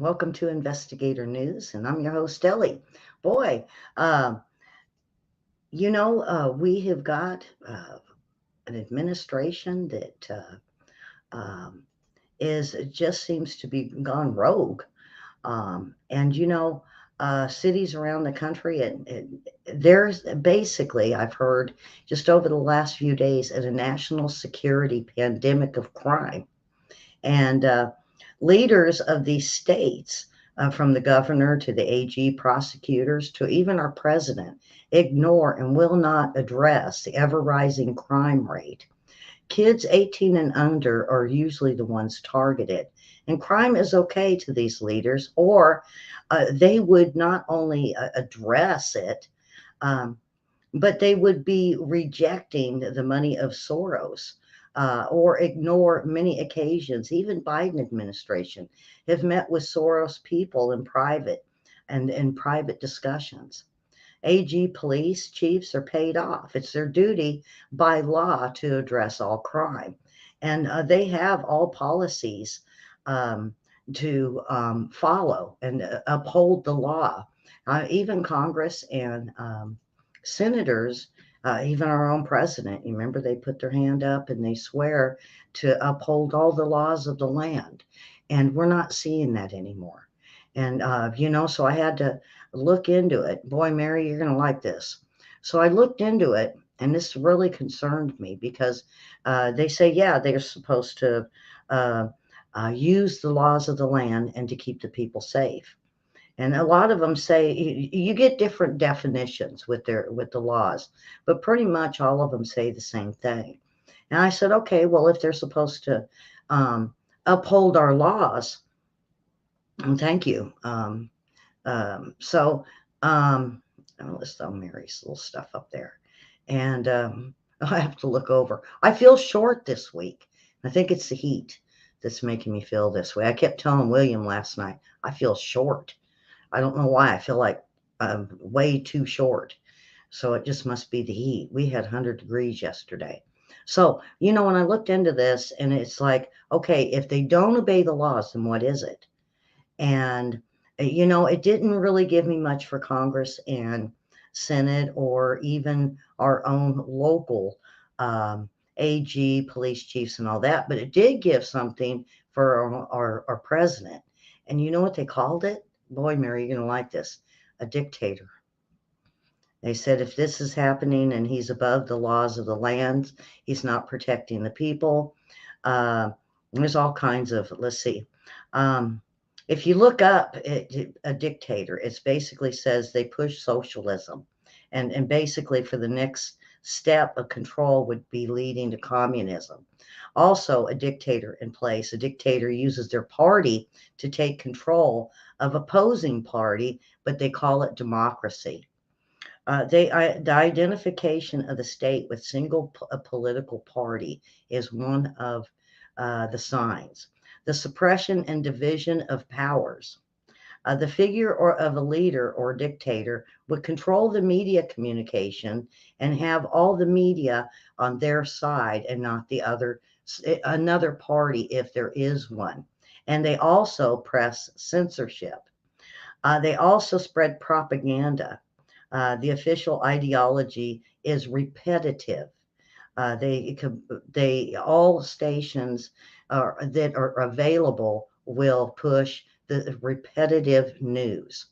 Welcome to Investigator News, and I'm your host, Ellie. Boy, uh, we have got an administration that um, is just seems to be gone rogue. Cities around the country, and there's basically, I've heard just over the last few days, a national security pandemic of crime. And leaders of these states, from the governor to the AG prosecutors to even our president, ignore and will not address the ever rising crime rate. Kids 18 and under are usually the ones targeted. And crime is okay to these leaders, or they would not only address it, um, but they would be rejecting the money of Soros, or ignore many occasions. Even Biden administration have met with Soros people in private and in private discussions. AG police chiefs are paid off. It's their duty by law to address all crime. And they have all policies um, to follow and uphold the law. Even Congress and senators, even our own president, you remember they put their hand up and they swear to uphold all the laws of the land. And we're not seeing that anymore. And, so I had to look into it. Boy, Mary, you're going to like this. So I looked into it, and this really concerned me because they say, yeah, they're supposed to uh, use the laws of the land and to keep the people safe. And a lot of them say you get different definitions with the laws, but pretty much all of them say the same thing. And I said, okay, well, if they're supposed to um, uphold our laws, thank you. So I'll list all Mary's little stuff up there, and I have to look over. I feel short this week. I think it's the heat that's making me feel this way. I kept telling William last night I feel short. I don't know why. I feel like I'm way too short. So it just must be the heat. We had 100 degrees yesterday. So, when I looked into this, and it's like, okay, if they don't obey the laws, then what is it? And, it didn't really give me much for Congress and Senate or even our own local AG, police chiefs, and all that. But it did give something for our president. And you know what they called it? Boy, Mary, you're going to like this, a dictator. They said if this is happening and he's above the laws of the land, he's not protecting the people. There's all kinds of, let's see. Um, if you look up a dictator, it basically says they push socialism. And basically, for the next step of control would be leading to communism. Also, a dictator in place, a dictator uses their party to take control of opposing party, but they call it democracy. The identification of the state with single political party is one of the signs. The suppression and division of powers. The figure of a leader or dictator would control the media communication and have all the media on their side and not the another party if there is one. And they also press censorship. They also spread propaganda. The official ideology is repetitive. They all stations that are available will push the repetitive news.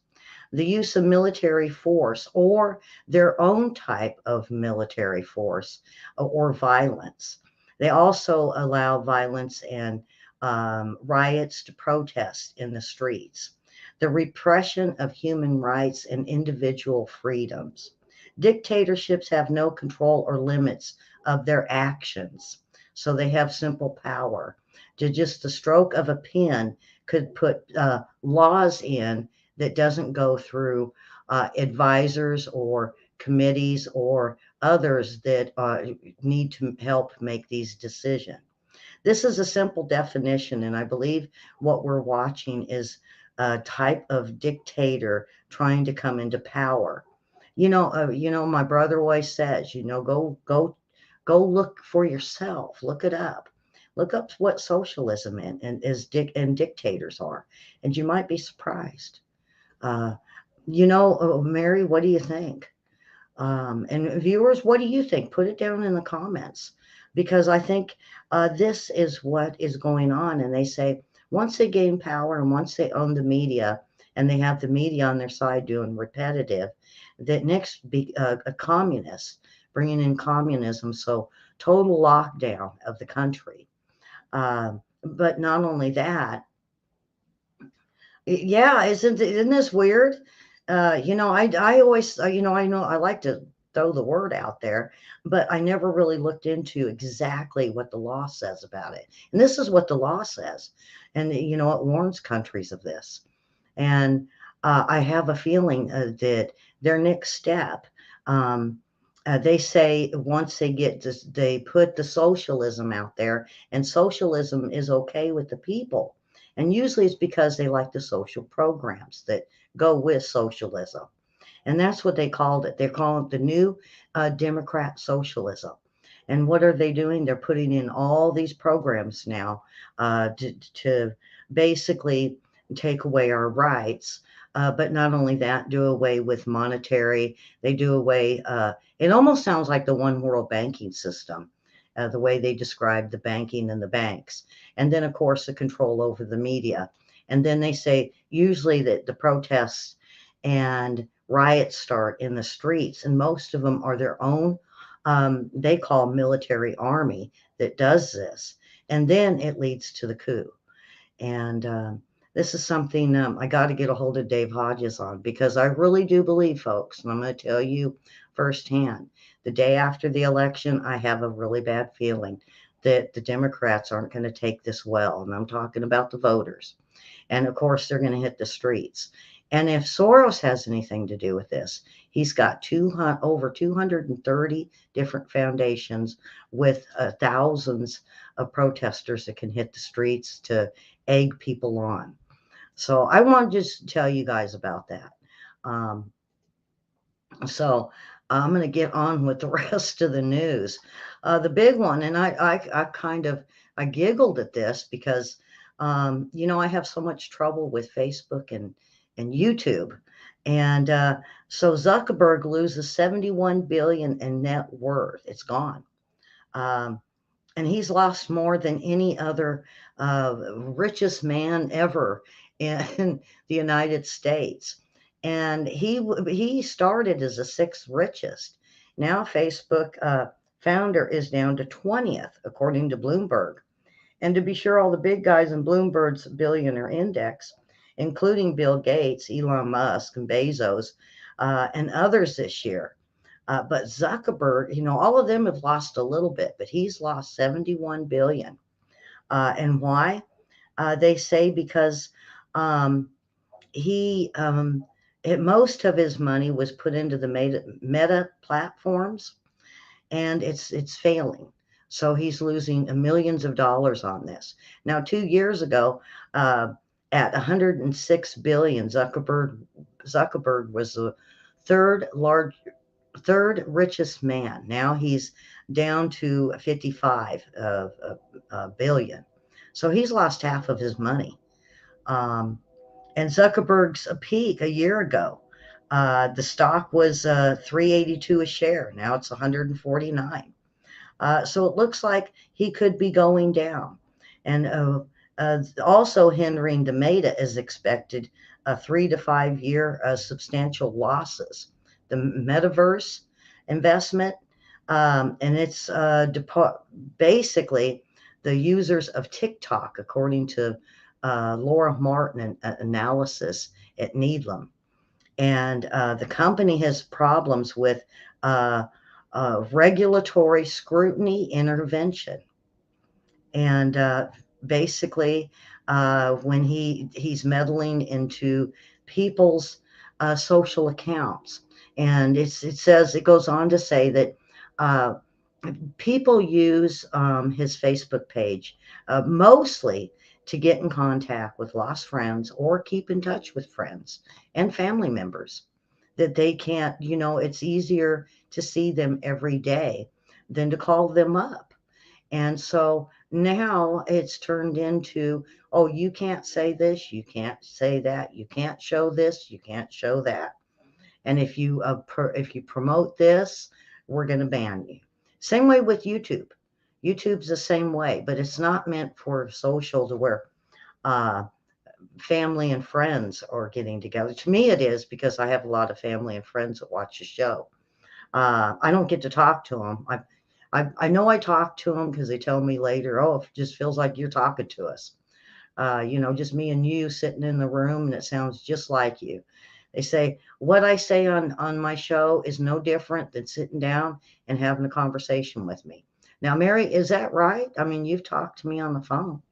The use of military force or their own type of military force or violence. They also allow violence and riots to protest in the streets. The repression of human rights and individual freedoms. Dictatorships have no control or limits of their actions, so they have simple power. To just the stroke of a pen could put laws in that doesn't go through advisors or committees or others that need to help make these decisions. This is a simple definition, and I believe what we're watching is a type of dictator trying to come into power. My brother always says, go look for yourself, look it up. Look up what socialism and dictators are, and you might be surprised. Uh, Mary, what do you think? And viewers, what do you think? Put it down in the comments, because I think this is what is going on. And they say once they gain power and once they own the media and they have the media on their side doing repetitive, that next be a communist, bringing in communism. So total lockdown of the country. But not only that, yeah, isn't this weird? I always, I know I like to throw the word out there, but I never really looked into exactly what the law says about it. And this is what the law says, and it warns countries of this. And I have a feeling that their next step, um, they say once they get this, they put the socialism out there, and socialism is okay with the people. And usually it's because they like the social programs that go with socialism. And that's what they called it. They're calling it the new Democrat socialism. And what are they doing? They're putting in all these programs now to basically take away our rights. But not only that, do away with monetary. They do away. It almost sounds like the one world banking system, the way they describe the banking and the banks. And then, of course, the control over the media. And then they say usually that the protests and riots start in the streets, and most of them are their own, they call military army that does this. And then it leads to the coup. And this is something I got to get a hold of Dave Hodges on, because I really do believe, folks, and I'm going to tell you firsthand, the day after the election, I have a really bad feeling that the Democrats aren't going to take this well. And I'm talking about the voters. And of course, they're going to hit the streets. And if Soros has anything to do with this, he's got over 230 different foundations with thousands of protesters that can hit the streets to egg people on. So I want to just tell you guys about that. Um, so I'm going to get on with the rest of the news. The big one, and I kind of I giggled at this because I have so much trouble with Facebook and YouTube, and so Zuckerberg loses 71 billion in net worth. It's gone. Um, and he's lost more than any other richest man ever in the United States. And he started as the sixth richest. Now Facebook founder is down to 20th, according to Bloomberg. And to be sure, all the big guys in Bloomberg's billionaire index, including Bill Gates, Elon Musk, and Bezos, and others this year, but Zuckerberg, all of them have lost a little bit, but he's lost 71 billion. And why? They say because he most of his money was put into the Meta platforms, and it's failing. So he's losing millions of dollars on this. Now, 2 years ago, at 106 billion, Zuckerberg was the third richest man. Now he's down to 55 billion. So he's lost half of his money. And Zuckerberg's peak a year ago, the stock was 382 a share. Now it's 149. So it looks like he could be going down. And also hindering the Meta is expected a 3 to 5 year substantial losses. The metaverse investment, and it's basically the users of TikTok, according to Laura Martin analysis at Needham. And the company has problems with regulatory scrutiny intervention. And basically, when he's meddling into people's social accounts. And it goes on to say that people use his Facebook page mostly to get in contact with lost friends or keep in touch with friends and family members that they can't, it's easier to see them every day than to call them up. And so now it's turned into, oh, you can't say this, you can't say that, you can't show this, you can't show that. And if you promote this, we're going to ban you. Same way with YouTube. YouTube's the same way, but it's not meant for social to where uh, family and friends are getting together. To me, it is because I have a lot of family and friends that watch the show. I don't get to talk to them. I know I talk to them because they tell me later, oh, it just feels like you're talking to us. Just me and you sitting in the room and it sounds just like you. They say, what I say on my show is no different than sitting down and having a conversation with me. Now, Mary, is that right? I mean, you've talked to me on the phone.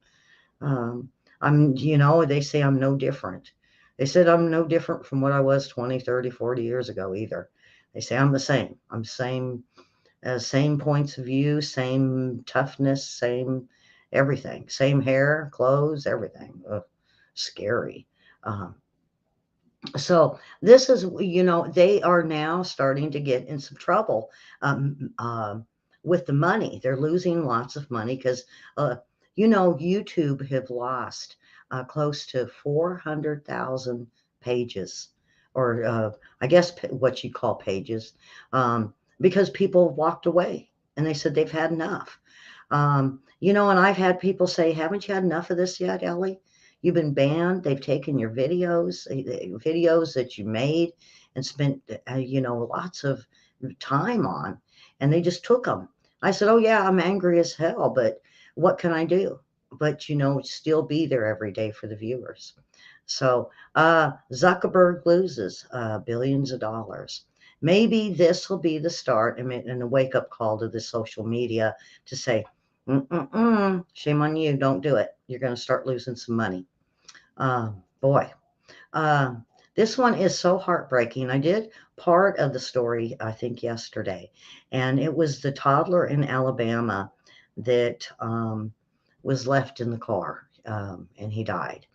Um, they say I'm no different. They said I'm no different from what I was 20, 30, 40 years ago either. They say I'm the same. I'm same points of view, same toughness, same everything, same hair, clothes, everything. Ugh, scary. Um, so this is, they are now starting to get in some trouble with the money. They're losing lots of money because, YouTube have lost close to 400,000 pages, or I guess what you call pages, because people walked away and they said they've had enough. And I've had people say, haven't you had enough of this yet, Ellie? You've been banned. They've taken your videos that you made and spent, lots of time on, and they just took them. I said, oh, yeah, I'm angry as hell, but what can I do? But, still be there every day for the viewers. So Zuckerberg loses billions of dollars. Maybe this will be the start and a wake-up call to the social media to say, shame on you, don't do it. You're going to start losing some money. Boy, uh, this one is so heartbreaking. I did part of the story, I think, yesterday, and it was the toddler in Alabama that was left in the car, and he died.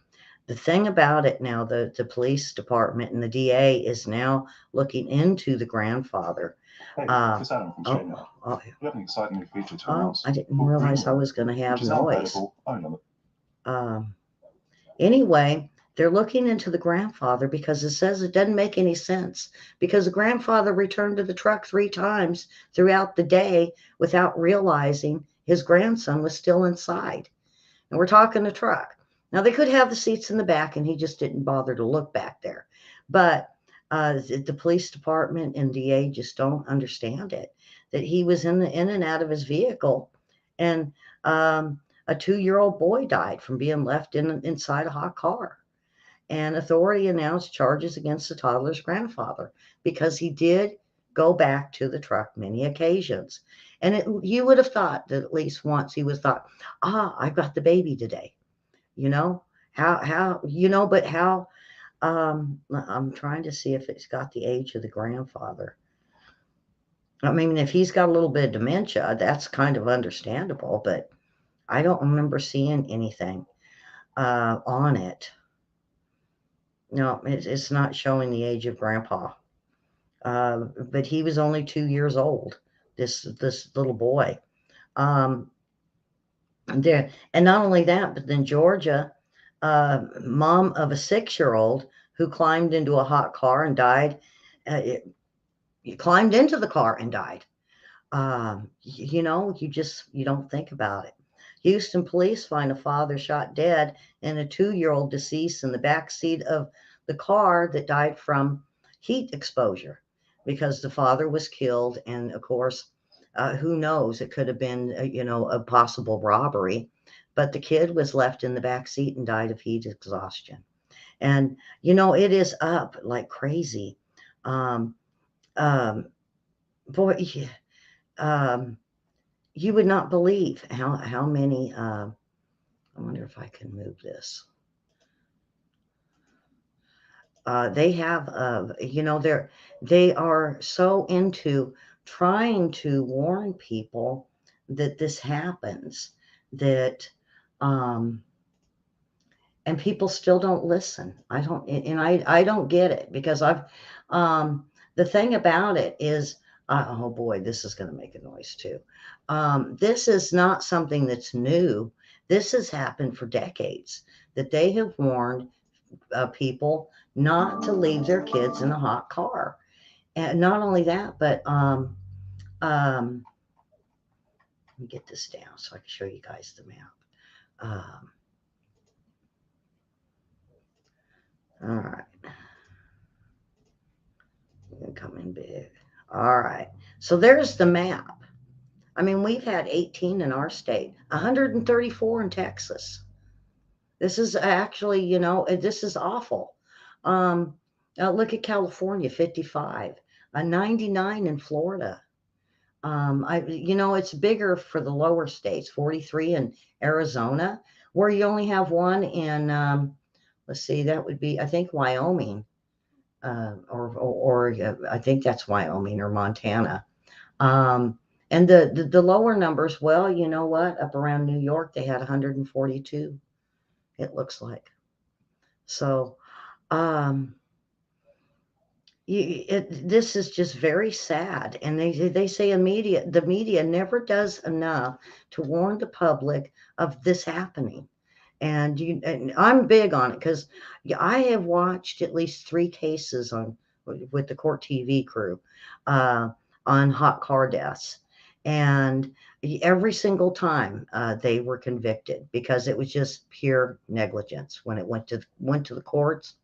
The thing about it now, the police department and the DA is now looking into the grandfather. Hey, this Adam from Chain Yard. We have an exciting new feature to announce. I didn't realize I was going to have which is now noise. available only on the Anyway, they're looking into the grandfather because it says it doesn't make any sense, because the grandfather returned to the truck 3 times throughout the day without realizing his grandson was still inside. And we're talking the truck. Now, they could have the seats in the back, and he just didn't bother to look back there. But the police department and DA just don't understand it, that he was in and out of his vehicle, and a 2-year-old boy died from being left inside a hot car. And authority announced charges against the toddler's grandfather because he did go back to the truck many occasions. And you would have thought that at least once he was thought, I've got the baby today. But how, I'm trying to see if it's got the age of the grandfather. I mean, if he's got a little bit of dementia, that's kind of understandable, but I don't remember seeing anything on it. No, it's not showing the age of Grandpa. But he was only 2 years old, this little boy. And not only that, but then Georgia, mom of a 6-year-old who climbed into a hot car and died. Climbed into the car and died. You don't think about it. Houston police find a father shot dead and a 2-year-old deceased in the back seat of the car that died from heat exposure, because the father was killed. And of course, who knows? It could have been, a possible robbery, but the kid was left in the back seat and died of heat exhaustion. And, it is up like crazy. Um, um, boy, you would not believe how many. I wonder if I can move this. They have, they are so into trying to warn people that this happens, that, and people still don't listen. I don't get it, because the thing about it is, Oh boy, this is going to make a noise too. This is not something that's new. This has happened for decades, that they have warned people not to leave their kids in a hot car. And not only that, but let me get this down so I can show you guys the map. All right. I'm going to come in big. All right. So there's the map. I mean, we've had 18 in our state, 134 in Texas. This is actually, this is awful. Um, Look at California, 55, 99 in Florida. It's bigger for the lower states, 43 in Arizona, where you only have one in, let's see, that would be, I think, Wyoming, or I think that's Wyoming or Montana. And the lower numbers, well, you know what? Up around New York, they had 142, it looks like. So, um, this is just very sad, and they say the media never does enough to warn the public of this happening. And I'm big on it because I have watched at least 3 cases on with the Court TV crew uh, on hot car deaths, and every single time they were convicted because it was just pure negligence when it went to the courts.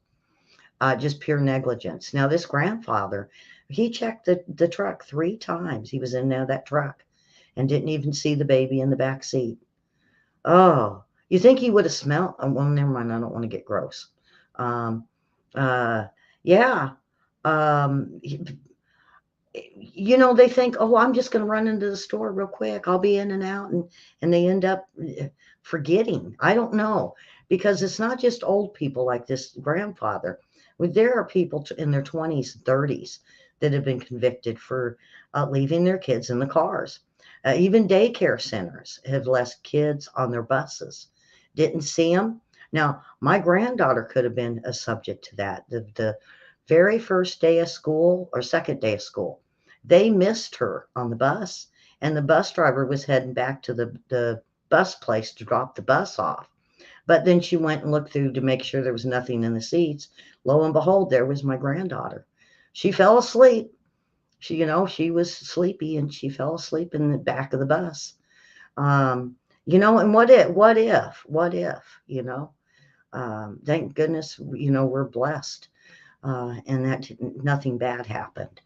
Just pure negligence. Now, this grandfather, he checked the truck 3 times. He was in that truck and didn't even see the baby in the back seat. Oh, you think he would have smelled? Oh, well, never mind. I don't want to get gross. Um, uh, yeah. Um, they think, oh, I'm just going to run into the store real quick. I'll be in and out. And they end up forgetting. I don't know, because it's not just old people like this grandfather. There are people in their 20s and 30s that have been convicted for leaving their kids in the cars. Even daycare centers have left kids on their buses. Didn't see them. Now, my granddaughter could have been a subject to that. The very first day of school or second day of school, they missed her on the bus, and the bus driver was heading back to the bus place to drop the bus off. But then she went and looked through to make sure there was nothing in the seats. Lo and behold, there was my granddaughter. She fell asleep. She was sleepy and she fell asleep in the back of the bus. And thank goodness, we're blessed, and that nothing bad happened.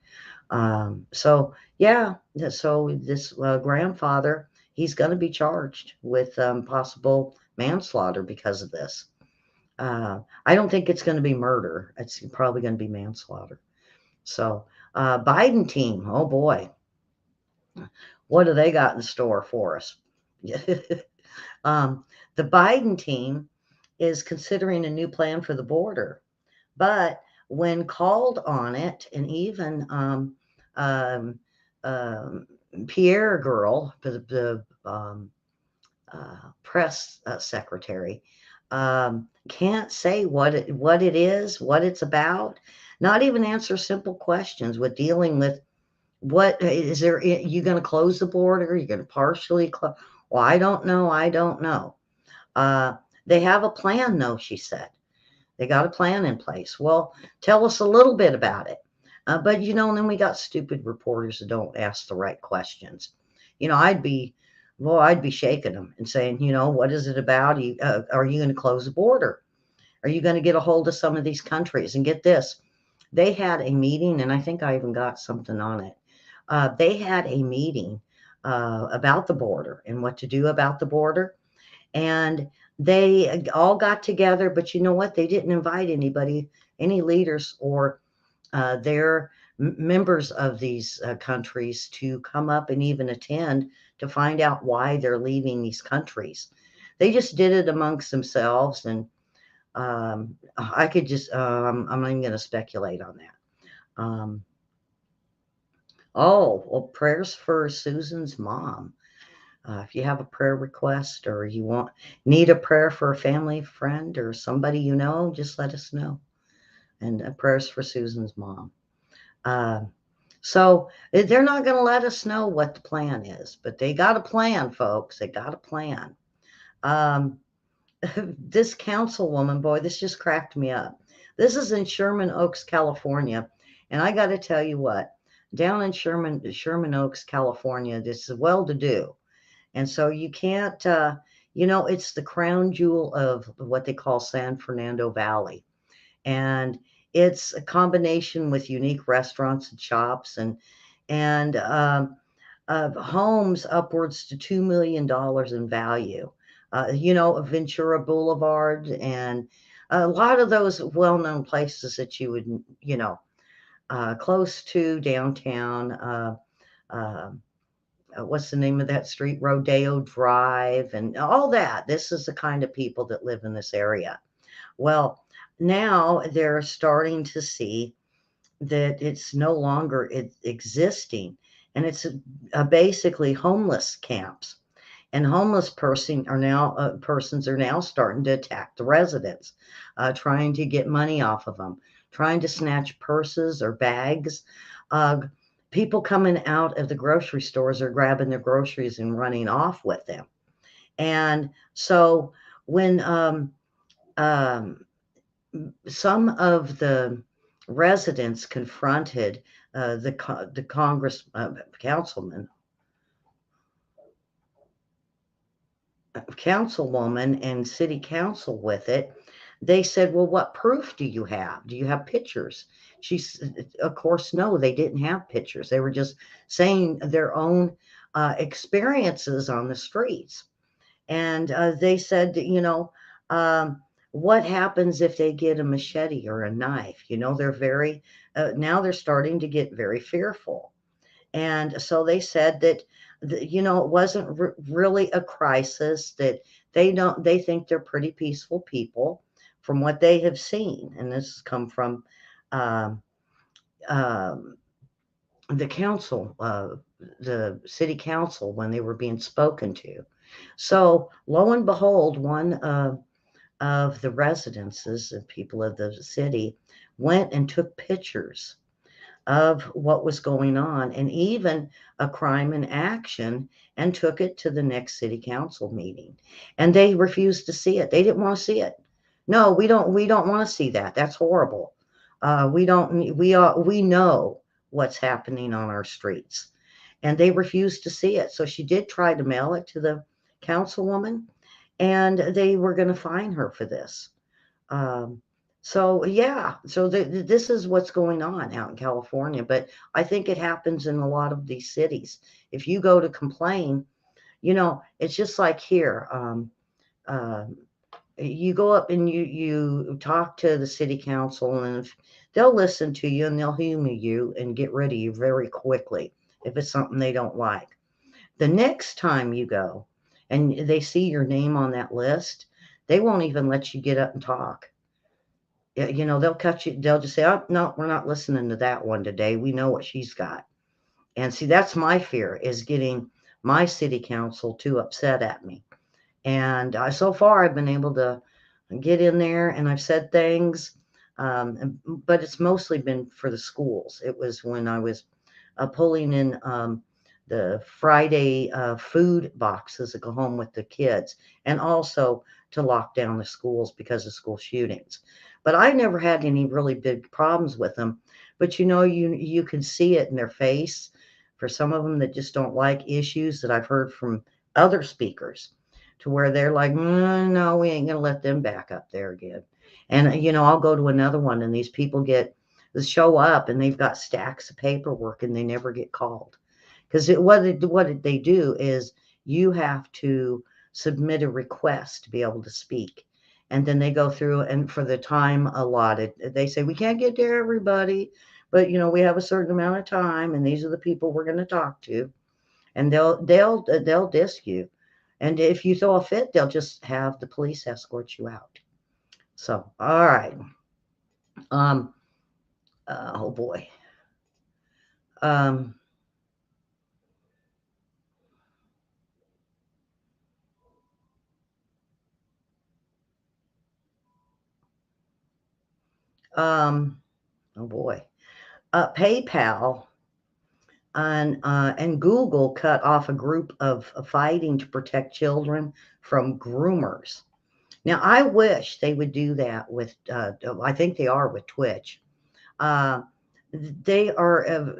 So yeah, so this grandfather, he's going to be charged with possible manslaughter because of this. I don't think it's going to be murder. It's probably going to be manslaughter. So, Biden team, oh boy, what do they got in store for us? um, the Biden team is considering a new plan for the border, but when called on it, and even um, Pierre Girl, the press secretary, can't say what it is, what it's about, not even answer simple questions with dealing with what is there. You going to close the border? Are you going to partially close? Well, I don't know. I don't know. Uh, they have a plan, though, she said. They got a plan in place. Well, tell us a little bit about it. But, and then we got stupid reporters that don't ask the right questions. I'd be shaking them and saying, what is it about? Are you going to close the border? Are you going to get a hold of some of these countries? And get this, they had a meeting, and I think I even got something on it. They had a meeting about the border and what to do about the border. And they all got together, but you know what? They didn't invite anybody, any leaders or their members of these countries to come up and even attend to find out why they're leaving these countries. They just did it amongst themselves, and I could just, I'm not even going to speculate on that. Oh, well, prayers for Susan's mom. If you have a prayer request or you need a prayer for a family friend or somebody just let us know. And prayers for Susan's mom. So they're not going to let us know what the plan is, but they got a plan, folks. They got a plan. Um, this councilwoman, boy, this just cracked me up. This is in Sherman Oaks, California. And I got to tell you what, down in Sherman Oaks, California, this is well to do. And so you can't, it's the crown jewel of what they call San Fernando Valley. And it's a combination with unique restaurants and shops and homes upwards to $2 million in value. Ventura Boulevard and a lot of those well-known places that you would, close to downtown. What's the name of that street? Rodeo Drive and all that. This is the kind of people that live in this area. Well, now they're starting to see that it's no longer existing, and it's basically homeless camps. And homeless persons are now starting to attack the residents, trying to get money off of them, trying to snatch purses or bags. People coming out of the grocery stores are grabbing their groceries and running off with them. And so when some of the residents confronted the councilwoman and city council with it. They said, well, what proof do you have? Do you have pictures? Of course, no, they didn't have pictures. They were just saying their own experiences on the streets. And they said, what happens if they get a machete or a knife? Now they're starting to get very fearful. And so they said that, it wasn't really a crisis, that they think they're pretty peaceful people from what they have seen. And this has come from um, um, the council, the city council, when they were being spoken to. So lo and behold, one of the residences and people of the city went and took pictures of what was going on, and even a crime in action, and took it to the next city council meeting. And they refused to see it. They didn't want to see it. No, we don't want to see that. That's horrible. We know what's happening on our streets. And they refused to see it. So she did try to mail it to the councilwoman, and they were going to fine her for this. Um, so yeah, so this is what's going on out in California, but I think it happens in a lot of these cities. If you go to complain, it's just like here. Uh, you go up and you talk to the city council, and if they'll listen to you and they'll humor you and get rid of you very quickly if it's something they don't like. The next time you go and they see your name on that list, they won't even let you get up and talk. They'll cut you. They'll just say, oh, no, we're not listening to that one today. We know what she's got. And see, that's my fear, is getting my city council too upset at me. And so far I've been able to get in there and I've said things, but it's mostly been for the schools. It was when I was pulling in the Friday food boxes that go home with the kids, and also to lock down the schools because of school shootings. But I never had any really big problems with them. But you can see it in their face for some of them that just don't like issues, that I've heard from other speakers, to where they're like, no, we ain't going to let them back up there again. And, I'll go to another one and these people show up and they've got stacks of paperwork and they never get called. Because what they do is you have to submit a request to be able to speak. And then they go through, and for the time allotted, they say, we can't get to everybody, but we have a certain amount of time, and these are the people we're going to talk to. And they'll disc you. And if you throw a fit, they'll just have the police escort you out. So, all right. Oh boy. Um, oh boy. PayPal and Google cut off a group of fighting to protect children from groomers. Now, I wish they would do that with, I think they are with Twitch. Uh, they are,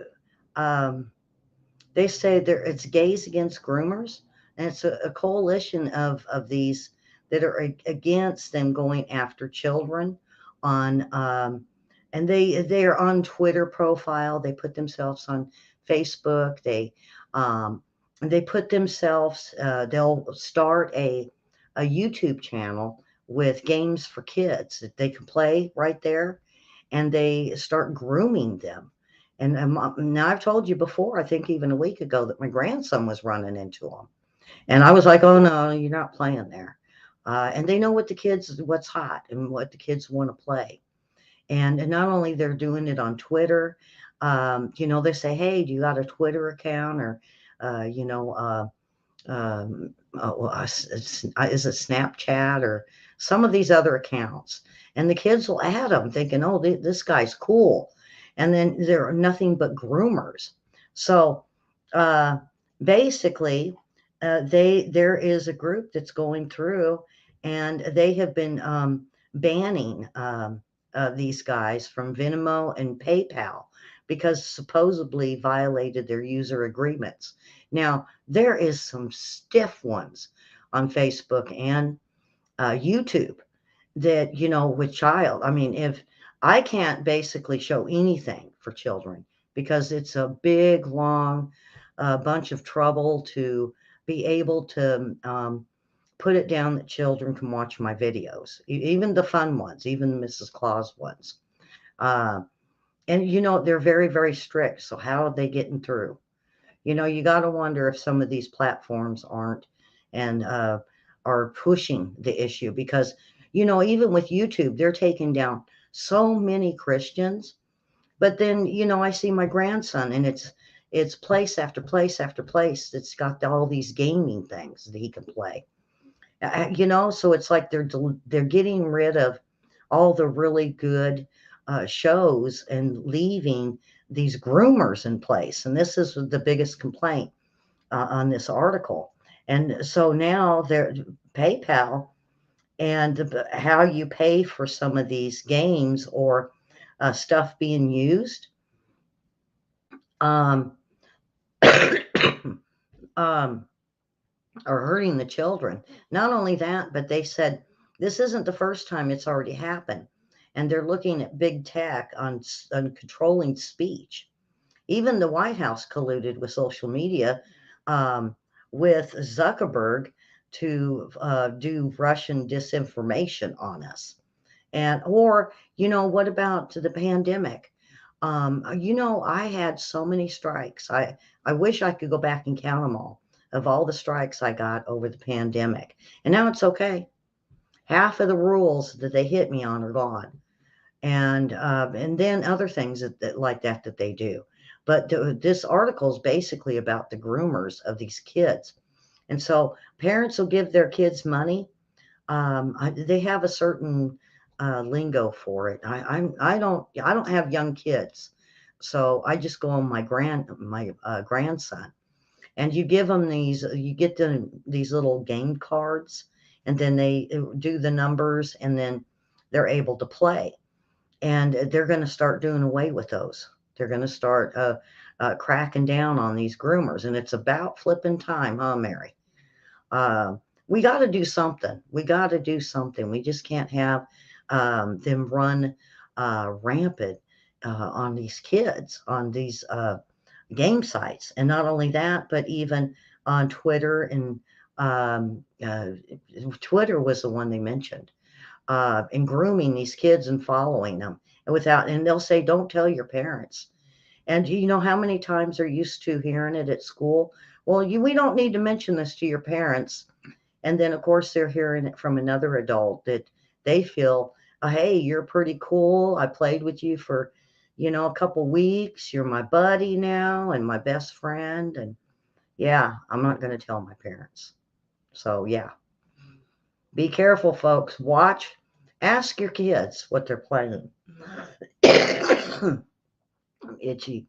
they say it's Gays Against Groomers, and it's a coalition of these that are against them going after children on, and they are on Twitter profile. They put themselves on Facebook. They put themselves. They'll start a YouTube channel with games for kids that they can play right there, and they start grooming them. And now I've told you before, I think even a week ago, that my grandson was running into them. And I was like, oh, no, you're not playing there. And they know what's hot and what the kids want to play. And not only they're doing it on Twitter, they say, hey, do you got a Twitter account? Or, is it Snapchat or some of these other accounts? And the kids will add them thinking, oh, this guy's cool. And then there are nothing but groomers. So basically, there is a group that's going through, and they have been banning these guys from Venmo and PayPal because supposedly violated their user agreements. Now, there is some stiff ones on Facebook and YouTube that, with child. I mean, if I can't basically show anything for children because it's a big, long bunch of trouble to be able to put it down that children can watch my videos, even the fun ones, even the Mrs. Claus ones. And they're very, very strict. So how are they getting through? You got to wonder if some of these platforms aren't and are pushing the issue because, even with YouTube, they're taking down so many Christians. But then, I see my grandson, and it's place after place after place that's got all these gaming things that he can play. So it's like they're getting rid of all the really good shows and leaving these groomers in place. And this is the biggest complaint on this article. And so now they're PayPal and how you pay for some of these games or stuff being used. Um, um, are hurting the children. Not only that, but they said this isn't the first time it's already happened. And they're looking at big tech on controlling speech. Even the White House colluded with social media with Zuckerberg to do Russian disinformation on us. What about the pandemic? I had so many strikes. I wish I could go back and count them all the strikes I got over the pandemic. And now it's okay. Half of the rules that they hit me on are gone. And then other things that like that they do. But this article is basically about the groomers of these kids. And so parents will give their kids money. They have a certain lingo for it. I don't have young kids, so I just go on my grandson, and you give them you get them these little game cards, and then they do the numbers, and then they're able to play. And they're going to start doing away with those. They're going to start cracking down on these groomers, and it's about flipping time, huh, Mary? We got to do something. We got to do something. We just can't have them run rampant on these kids, on these game sites. And not only that, but even on Twitter. And Twitter was the one they mentioned. And grooming these kids and following them and they'll say, don't tell your parents. And you know how many times they're used to hearing it at school? Well, we don't need to mention this to your parents. And then, of course, they're hearing it from another adult that they feel, hey, you're pretty cool. I played with you for, a couple weeks. You're my buddy now and my best friend. And yeah, I'm not going to tell my parents. So, yeah. Be careful, folks. Ask your kids what they're playing. I'm itchy.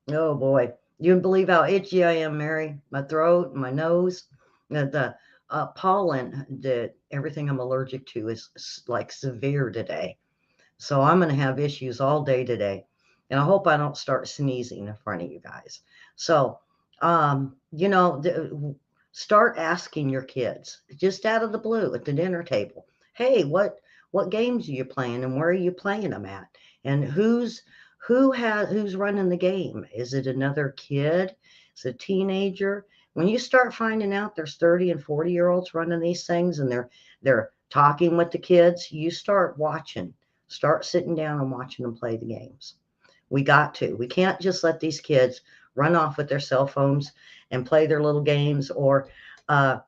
Oh, boy. You wouldn't believe how itchy I am, Mary. My throat, my nose, the pollen, that everything I'm allergic to is like severe today. So I'm going to have issues all day today. And I hope I don't start sneezing in front of you guys. So, you know, start asking your kids just out of the blue at the dinner table, hey, what games are you playing and where are you playing them at? And who's running the game? Is it another kid? Is it a teenager? When you start finding out there's 30 and 40-year-olds running these things and they're talking with the kids, you start watching. Start sitting down and watching them play the games. We got to. We can't just let these kids run off with their cell phones and play their little games or uh,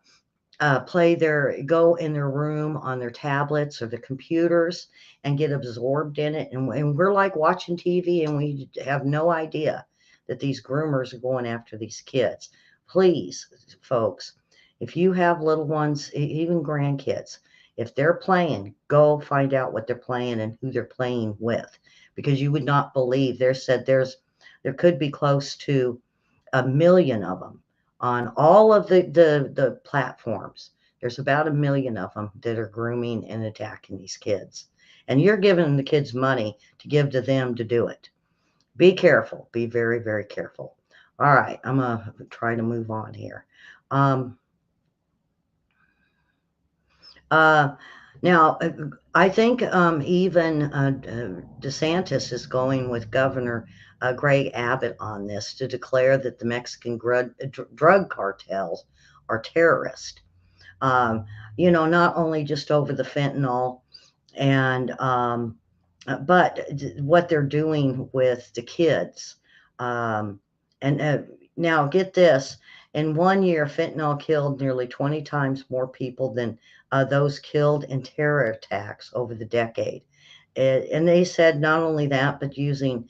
go in their room on their tablets or the computers and get absorbed in it. And we're like watching TV and we have no idea that these groomers are going after these kids. Please, folks, if you have little ones, even grandkids, if they're playing, go find out what they're playing and who they're playing with, because you would not believe. There could be close to 1 million of them on all of the platforms. There's about 1 million of them that are grooming and attacking these kids. And you're giving the kids money to give to them to do it. Be careful. Be very, very careful. All right. I'm going to try to move on here. Now, I think even DeSantis is going with Governor Greg Abbott on this to declare that the Mexican drug cartels are terrorists. You know, not only just over the fentanyl and but what they're doing with the kids. And now get this, in 1 year, fentanyl killed nearly 20 times more people than those killed in terror attacks over the decade. And they said not only that, but using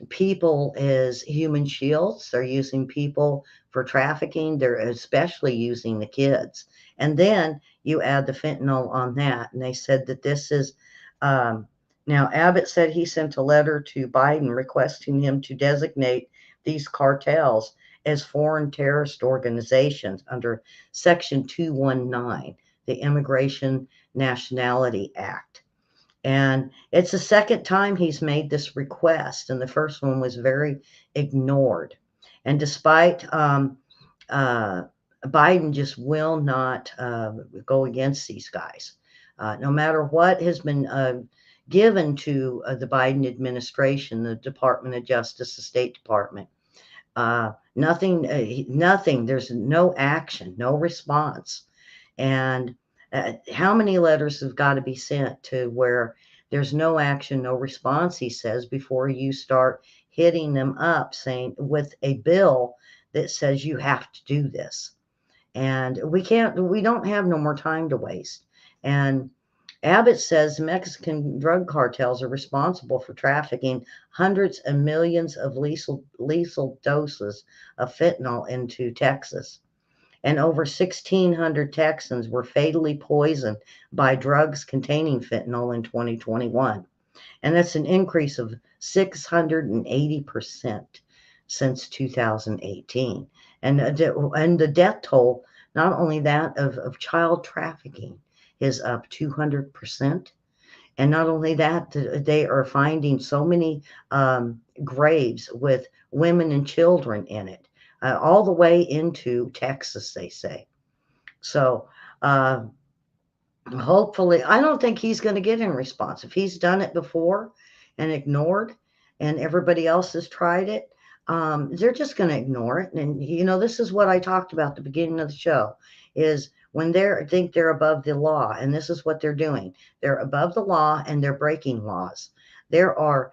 people as human shields. They're using people for trafficking. They're especially using the kids. And then you add the fentanyl on that. And they said that this is, now Abbott said he sent a letter to Biden requesting him to designate these cartels as foreign terrorist organizations under Section 219, the Immigration Nationality Act. And it's the second time he's made this request, and the first one was very ignored. And despite Biden just will not go against these guys, no matter what has been given to the Biden administration, the Department of Justice, the State Department. Nothing. There's no action, no response. And how many letters have got to be sent to where there's no action, no response, he says, before you start hitting them up saying with a bill that says you have to do this. And we don't have no more time to waste. And Abbott says Mexican drug cartels are responsible for trafficking hundreds of millions of lethal doses of fentanyl into Texas. And over 1,600 Texans were fatally poisoned by drugs containing fentanyl in 2021. And that's an increase of 680% since 2018. And the death toll, not only that of child trafficking, is up 200%. And not only that, they are finding so many graves with women and children in it, all the way into Texas, they say. So hopefully, I don't think he's going to get in response. If he's done it before and ignored, and everybody else has tried it, they're just going to ignore it. And, you know, this is what I talked about at the beginning of the show, is when they think they're above the law, and this is what they're doing. They're above the law and they're breaking laws. There are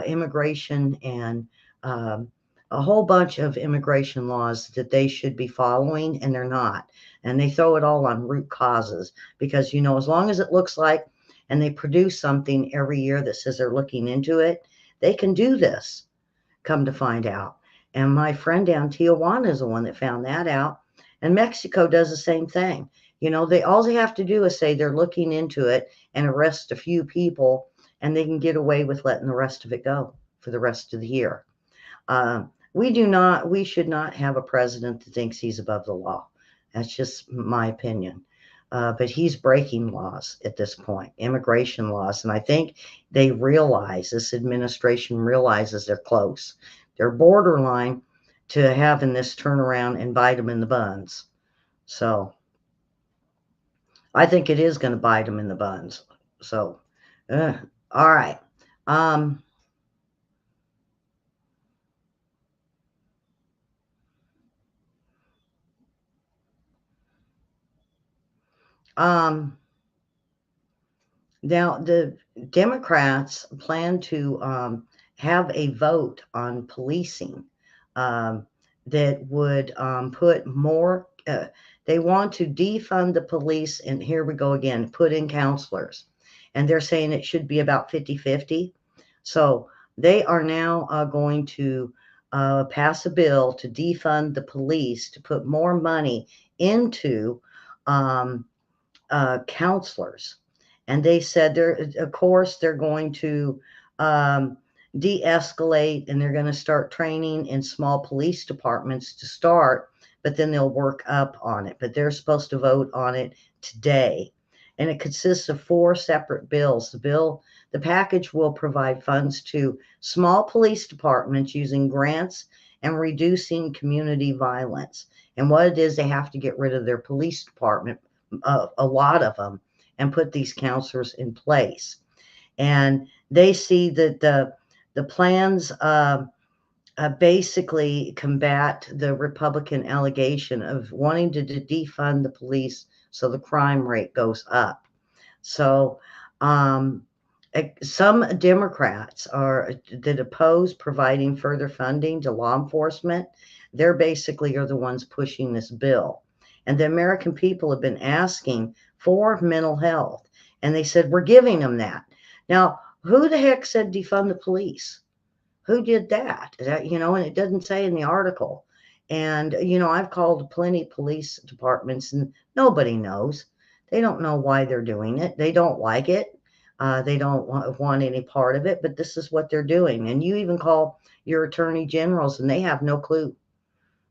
immigration and a whole bunch of immigration laws that they should be following, and they're not. And they throw it all on root causes because, you know, as long as it looks like, and they produce something every year that says they're looking into it, they can do this, come to find out. And my friend down Tijuana is the one that found that out. And Mexico does the same thing. You know, all they have to do is say they're looking into it and arrest a few people, and they can get away with letting the rest of it go for the rest of the year. we should not have a president that thinks he's above the law. That's just my opinion. But he's breaking laws at this point, immigration laws. And I think this administration realizes they're close. They're borderline to having this turnaround and bite them in the buns. So I think it is going to bite them in the buns. So, all right. Um, um, Now, the Democrats plan to have a vote on policing that would put more, they want to defund the police. And here we go again, put in counselors. And they're saying it should be about 50-50. So they are now going to pass a bill to defund the police to put more money into um, counselors. And they said of course, they're going to um, de-escalate, and they're going to start training in small police departments to start, but then they'll work up on it. But they're supposed to vote on it today. And it consists of 4 separate bills. The package will provide funds to small police departments using grants and reducing community violence. And what it is, they have to get rid of their police department, a lot of them, and put these counselors in place. And they see that the plans basically combat the Republican allegation of wanting to defund the police so the crime rate goes up. So some Democrats that oppose providing further funding to law enforcement. They're basically are the ones pushing this bill. And the American people have been asking for mental health. And they said, we're giving them that. Now, who the heck said defund the police? Who did that? And it doesn't say in the article. And, I've called plenty of police departments and nobody knows. They don't know why they're doing it. They don't like it. They don't want any part of it, but this is what they're doing. And you even call your attorney generals and they have no clue.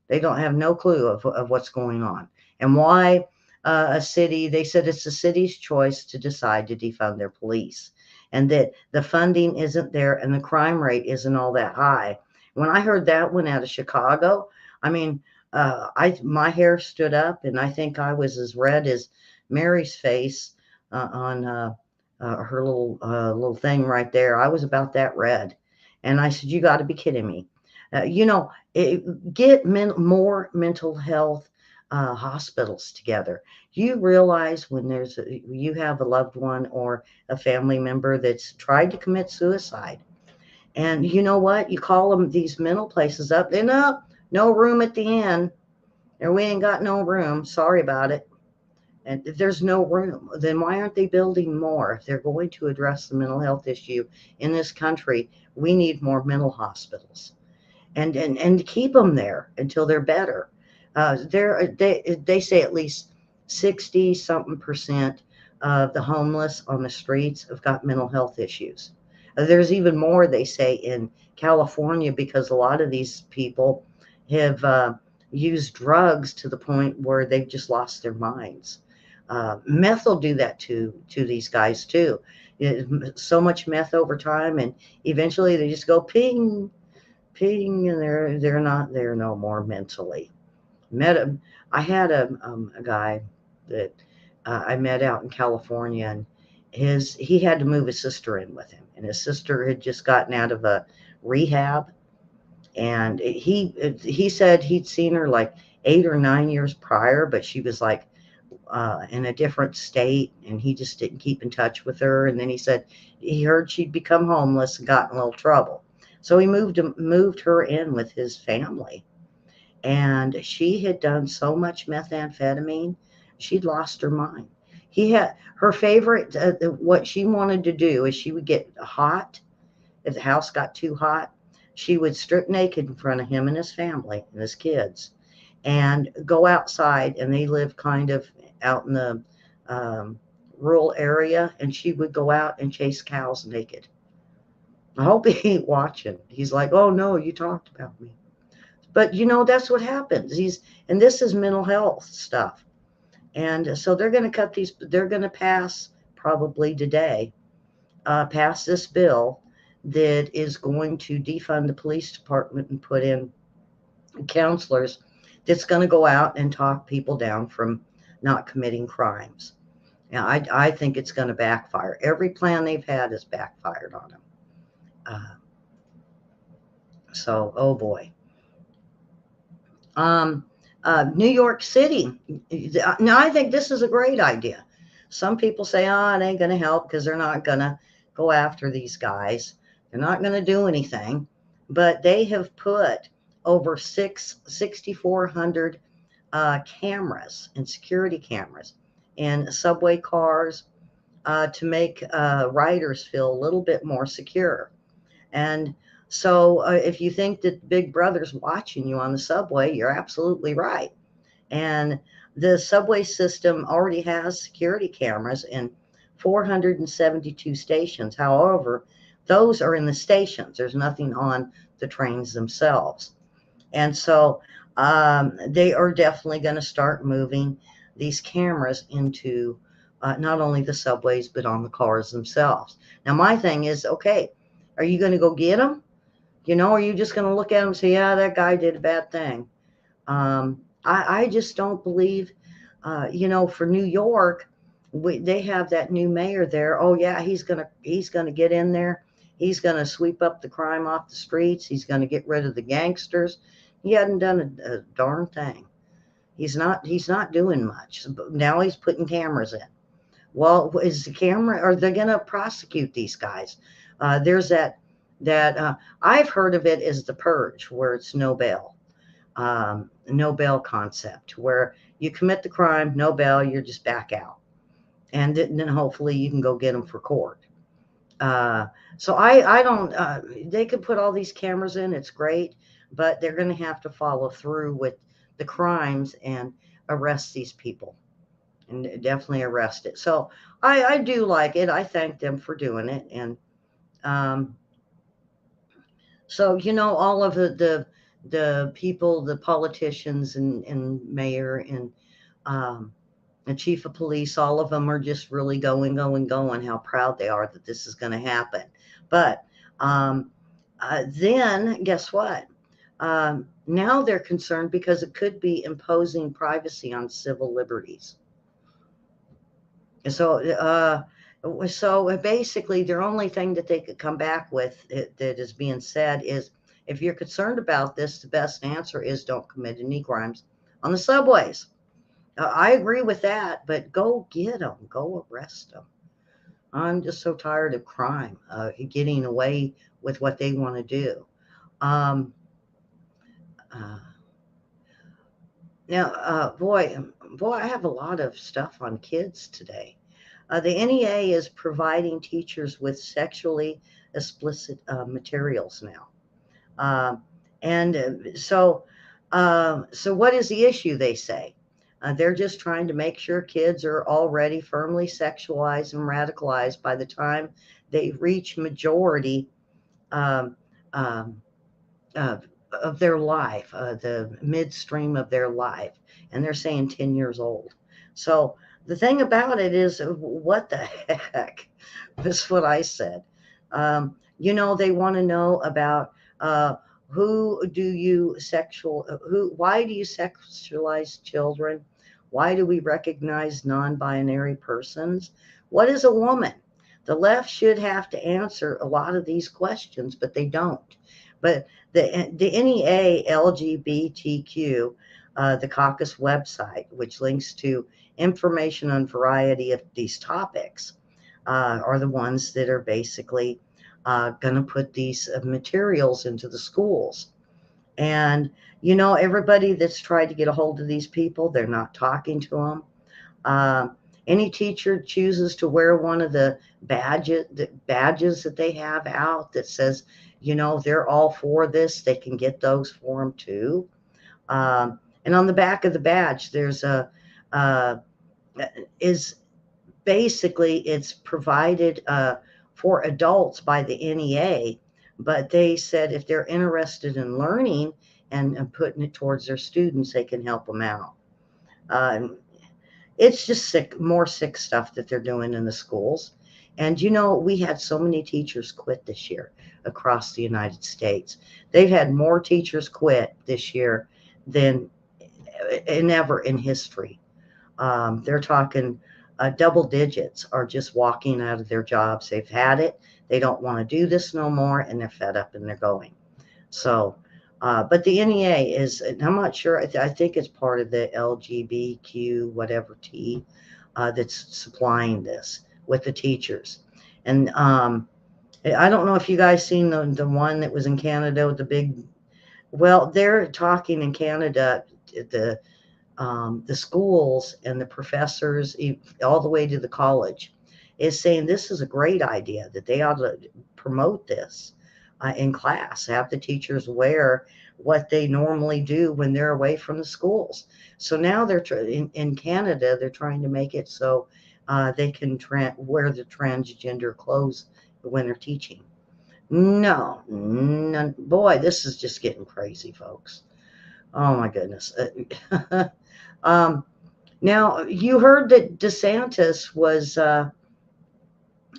They don't have no clue of what's going on and why they said it's the city's choice to decide to defund their police and that the funding isn't there and the crime rate isn't all that high. When I heard that one out of Chicago, I mean, my hair stood up and I think I was as red as Mary's face on her little thing right there. I was about that red. And I said, you got to be kidding me. Get more mental health hospitals together. You realize when you have a loved one or a family member that's tried to commit suicide, and you know what? You call them these mental places up. They no room at the inn, or we ain't got no room. Sorry about it. And if there's no room, then why aren't they building more? If they're going to address the mental health issue in this country, we need more mental hospitals. And keep them there until they're better. They say at least 60 something percent of the homeless on the streets have got mental health issues. There's even more, they say, in California because a lot of these people have used drugs to the point where they've just lost their minds. Meth will do that to these guys too. So much meth over time, and eventually they just go ping, ping, and they're not there no more mentally. I had a guy that I met out in California, and he had to move his sister in with him, and his sister had just gotten out of a rehab, and he said he'd seen her like 8 or 9 years prior, but she was like in a different state, and he just didn't keep in touch with her. And then he said he heard she'd become homeless and got in a little trouble. So he moved her in with his family. And she had done so much methamphetamine, she'd lost her mind. Her favorite, what she wanted to do is she would get hot. If the house got too hot, she would strip naked in front of him and his family and his kids and go outside. And they lived kind of out in the rural area. And she would go out and chase cows naked. I hope he ain't watching. He's like, oh no, you talked about me. But that's what happens. And this is mental health stuff. And so they're going to cut these, they're going to pass probably today, pass this bill that is going to defund the police department and put in counselors that's going to go out and talk people down from not committing crimes. Now, I think it's going to backfire. Every plan they've had has backfired on them. So, oh boy. New York City. Now, I think this is a great idea. Some people say, oh, it ain't going to help because they're not going to go after these guys. They're not going to do anything. But they have put over 6,400 cameras and security cameras in subway cars to make riders feel a little bit more secure. And so if you think that Big Brother's watching you on the subway, you're absolutely right. And the subway system already has security cameras in 472 stations. However, those are in the stations. There's nothing on the trains themselves. And so they are definitely going to start moving these cameras into not only the subways, but on the cars themselves. Now, my thing is, okay, are you going to go get them? Are you just going to look at them and say, yeah, that guy did a bad thing? I just don't believe, for New York, they have that new mayor there. Oh yeah, he's gonna get in there. He's gonna sweep up the crime off the streets. He's gonna get rid of the gangsters. He hadn't done a darn thing. He's not doing much. Now he's putting cameras in. Well, is the camera? Are they gonna prosecute these guys? There's that I've heard of it as the purge, where it's no bail. No bail concept, where you commit the crime, no bail, you're just back out. And then hopefully you can go get them for court. So I don't, they could put all these cameras in, it's great, but they're going to have to follow through with the crimes and arrest these people, and definitely arrest it. So I do like it. I thank them for doing it. And so, all of the people, the politicians and mayor and the chief of police, all of them are just really going, how proud they are that this is going to happen. But then guess what? Now they're concerned because it could be imposing privacy on civil liberties. So basically their only thing that they could come back with that is being said is, if you're concerned about this, the best answer is don't commit any crimes on the subways. I agree with that, but go get them. Go arrest them. I'm just so tired of crime getting away with what they want to do. Now, boy, I have a lot of stuff on kids today. The NEA is providing teachers with sexually explicit materials now. So what is the issue, they say? They're just trying to make sure kids are already firmly sexualized and radicalized by the time they reach majority of their life, the midstream of their life. And they're saying 10 years old. So the thing about it is, what the heck? That's what I said. They want to know about why do you sexualize children? Why do we recognize non-binary persons? What is a woman? The left should have to answer a lot of these questions, but they don't. But the NEA LGBTQ, the caucus website, which links to information on a variety of these topics, are the ones that are basically going to put these materials into the schools. And, everybody that's tried to get a hold of these people, they're not talking to them. Any teacher chooses to wear one of the badges that they have out that says, they're all for this, they can get those for them too. And on the back of the badge, there's it's provided for adults by the NEA, but they said if they're interested in learning, and putting it towards their students, they can help them out. It's just more sick stuff that they're doing in the schools. And we had so many teachers quit this year across the United States. They've had more teachers quit this year than ever in history. They're talking double digits are just walking out of their jobs. They've had it. They don't want to do this no more, and they're fed up and they're going. So, but the NEA is, I'm not sure, I think it's part of the LGBTQ, whatever T, that's supplying this with the teachers. And I don't know if you guys seen the one that was in Canada with the big, well, they're talking in Canada, the schools and the professors, all the way to the college, is saying this is a great idea, that they ought to promote this in class, have the teachers wear what they normally do when they're away from the schools. So now they're in Canada, they're trying to make it so they can wear the transgender clothes when they're teaching. No, boy, this is just getting crazy, folks. Oh my goodness. Now, you heard that DeSantis was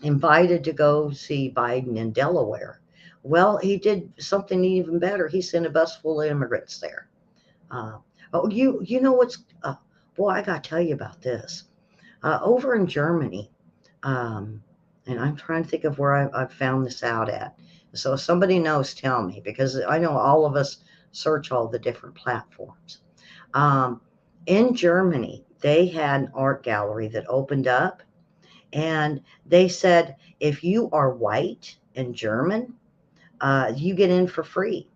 invited to go see Biden in Delaware. Well, he did something even better. He sent a bus full of immigrants there. Oh, you know what's, boy, I got to tell you about this. Over in Germany, and I'm trying to think of where I've found this out at. So if somebody knows, tell me, because I know all of us search all the different platforms. In Germany, they had an art gallery that opened up, and they said, if you are white and German, you get in for free.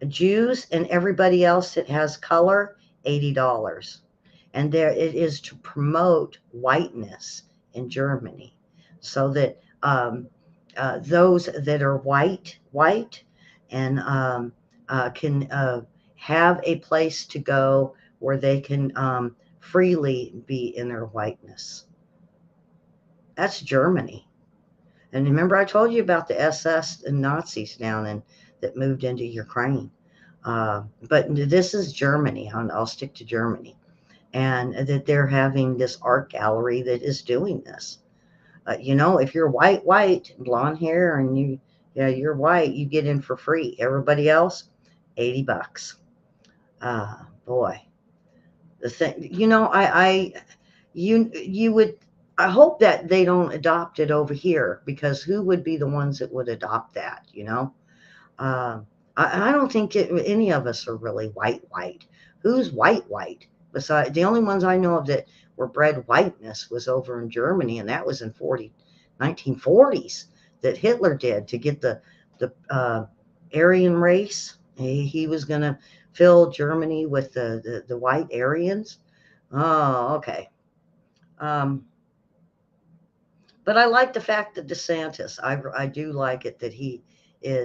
Jews and everybody else that has color, $80. And there it is to promote whiteness in Germany, so that those that are white and can have a place to go where they can freely be in their whiteness. That's Germany. And remember, I told you about the SS and Nazis down in that moved into Ukraine. But this is Germany. I'll stick to Germany. And that they're having this art gallery that is doing this. If you're white, blonde hair, and you're white, you get in for free. Everybody else, $80. Boy, the thing, I hope that they don't adopt it over here, because who would be the ones that would adopt that? I don't think any of us are really white. Who's white? Besides, the only ones I know of that were bred whiteness was over in Germany, and that was in 1940s that Hitler did to get the Aryan race. He was going to fill Germany with the white Aryans. Oh, okay. But I like the fact that DeSantis, I do like it that he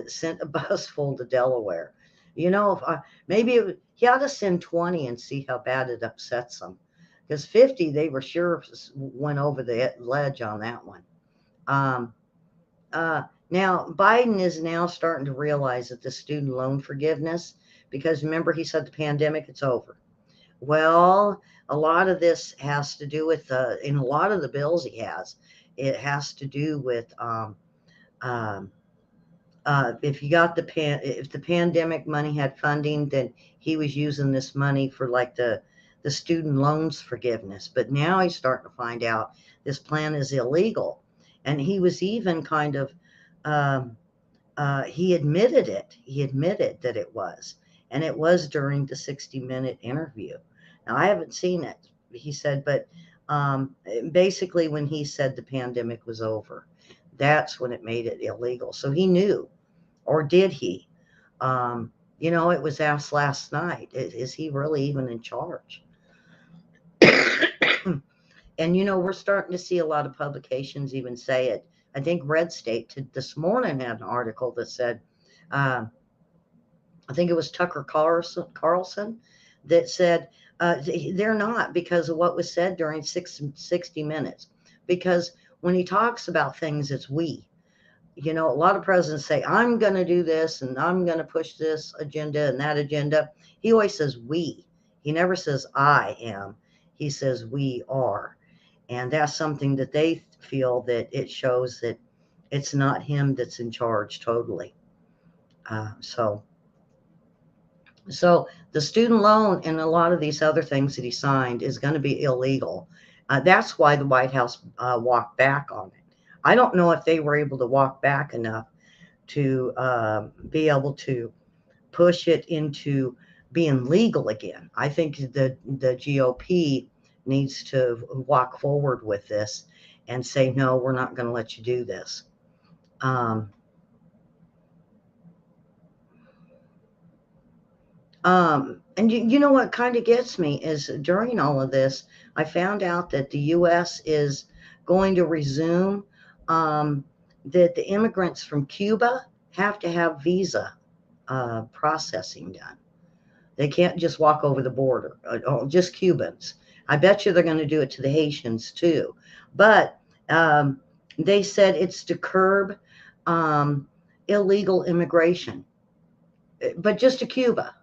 sent a bus full to Delaware. Maybe he ought to send 20 and see how bad it upsets them. Because 50, they were sure went over the ledge on that one. Now, Biden is now starting to realize that the student loan forgiveness, because remember he said the pandemic, it's over. Well, a lot of this has to do with, in a lot of the bills he has, it has to do with if you got if the pandemic money had funding, then he was using this money for like the student loans forgiveness. But now he's starting to find out this plan is illegal. And he was even kind of, he admitted it. He admitted that it was. And it was during the 60-minute interview. Now, I haven't seen it, he said, but basically when he said the pandemic was over, that's when it made it illegal. So he knew, or did he? It was asked last night, is he really even in charge? And, we're starting to see a lot of publications even say it. I think Red State this morning had an article that said, I think it was Tucker Carlson that said they're not, because of what was said during 60 minutes. Because when he talks about things, it's we. you know, a lot of presidents say, I'm going to do this and I'm going to push this agenda and that agenda. He always says we. He never says I am. He says we are. And that's something that they feel that it shows that it's not him that's in charge totally. So the student loan and a lot of these other things that he signed is going to be illegal. That's why the White House walked back on it. I don't know if they were able to walk back enough to be able to push it into being legal again. I think the GOP needs to walk forward with this and say, no, we're not going to let you do this. And you know what kind of gets me is during all of this, I found out that the U.S. is going to resume that the immigrants from Cuba have to have visa processing done. They can't just walk over the border, just Cubans. I bet you they're going to do it to the Haitians too. But they said it's to curb illegal immigration, but just to Cuba.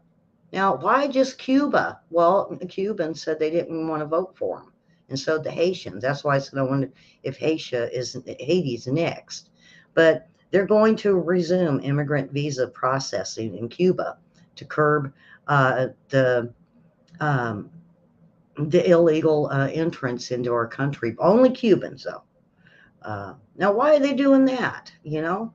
Now, why just Cuba? Well, the Cubans said they didn't want to vote for him, and so the Haitians. That's why I said I wondered if Haiti's next. But they're going to resume immigrant visa processing in Cuba to curb uh, the um, the illegal entrance into our country. Only Cubans, though. Now, why are they doing that? You know,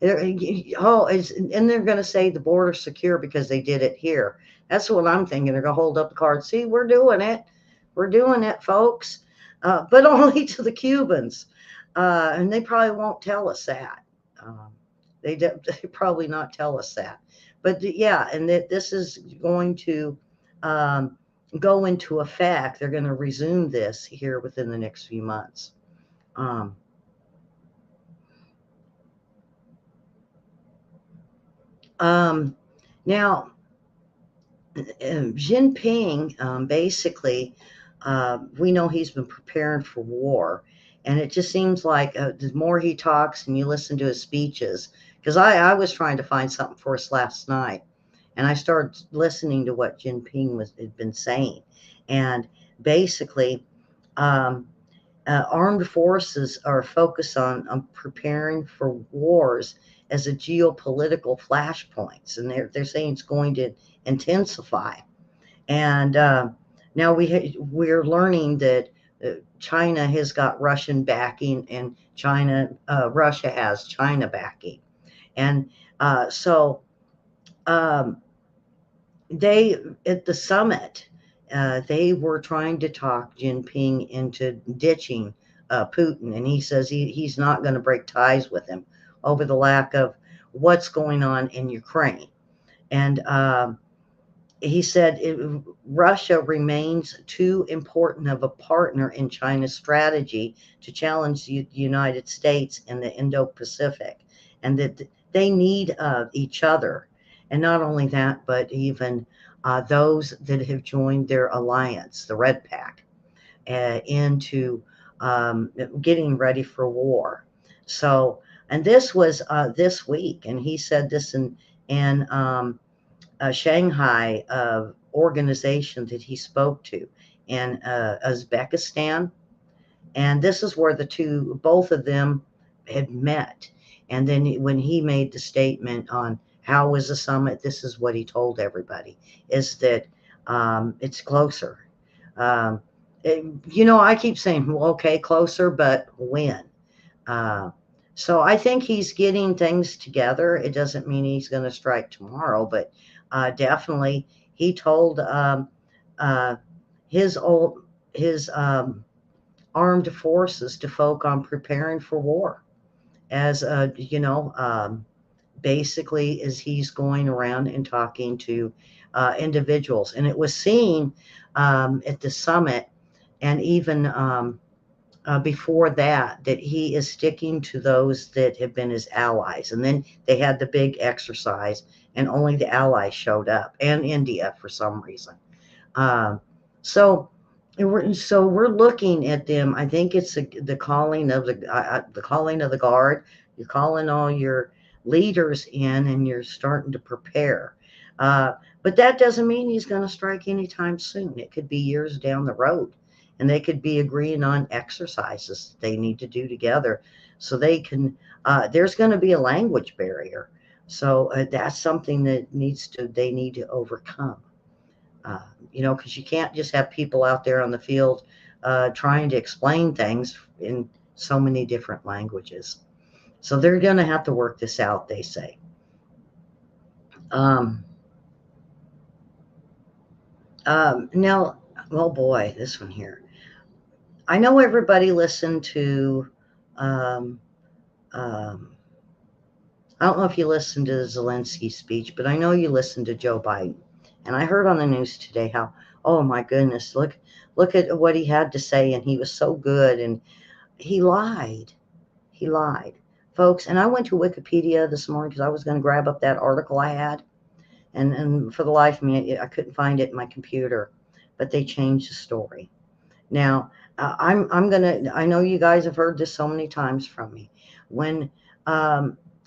and they're going to say the border's secure because they did it here. That's what I'm thinking. They're going to hold up the card. See, we're doing it. We're doing it, folks. But only to the Cubans. And they probably won't tell us that. They probably not tell us that. But yeah, and that this is going to um, go into effect. They're going to resume this here within the next few months. Um, Now, Jinping, basically, we know he's been preparing for war. And it just seems like the more he talks and you listen to his speeches, because I was trying to find something for us last night, and I started listening to what Jinping had been saying. And basically, um, armed forces are focused on preparing for wars as a geopolitical flashpoints, and they're saying it's going to intensify. And now we're learning that China has got Russian backing, and Russia has China backing, and so um, they at the summit. They were trying to talk Jinping into ditching Putin, and he says he's not going to break ties with him over the lack of what's going on in Ukraine. And he said Russia remains too important of a partner in China's strategy to challenge the United States in the Indo-Pacific, and that they need each other. And not only that, but even those that have joined their alliance, the Red Pact, into getting ready for war. So, and this was this week, and he said this in Shanghai organization that he spoke to in Uzbekistan. And this is where both of them had met. And then when he made the statement on how was the summit, this is what he told everybody, is that it's closer. Um, I keep saying, well, okay, closer, but when? Uh, so I think he's getting things together. It doesn't mean he's going to strike tomorrow, but definitely he told uh, his armed forces to focus on preparing for war, as basically as he's going around and talking to individuals. And it was seen at the summit, and even before that he is sticking to those that have been his allies. And then they had the big exercise, and only the allies showed up, and India for some reason. Um, so, we're looking at them. I think it's the calling of the calling of the guard You're calling all your leaders in and you're starting to prepare. But that doesn't mean he's going to strike anytime soon. It could be years down the road. And they could be agreeing on exercises they need to do together so they can. There's going to be a language barrier. So that's something that they need to overcome. Because you can't just have people out there on the field trying to explain things in so many different languages. So they're going to have to work this out, they say. Now, oh boy, this one here. I know everybody listened to, I don't know if you listened to the Zelensky speech, but I know you listened to Joe Biden. And I heard on the news today how, oh my goodness, look at what he had to say, and he was so good, and he lied. He lied, folks. And I went to Wikipedia this morning because I was going to grab up that article I had, and for the life of me, I couldn't find it in my computer, but they changed the story. Now, I know you guys have heard this so many times from me. When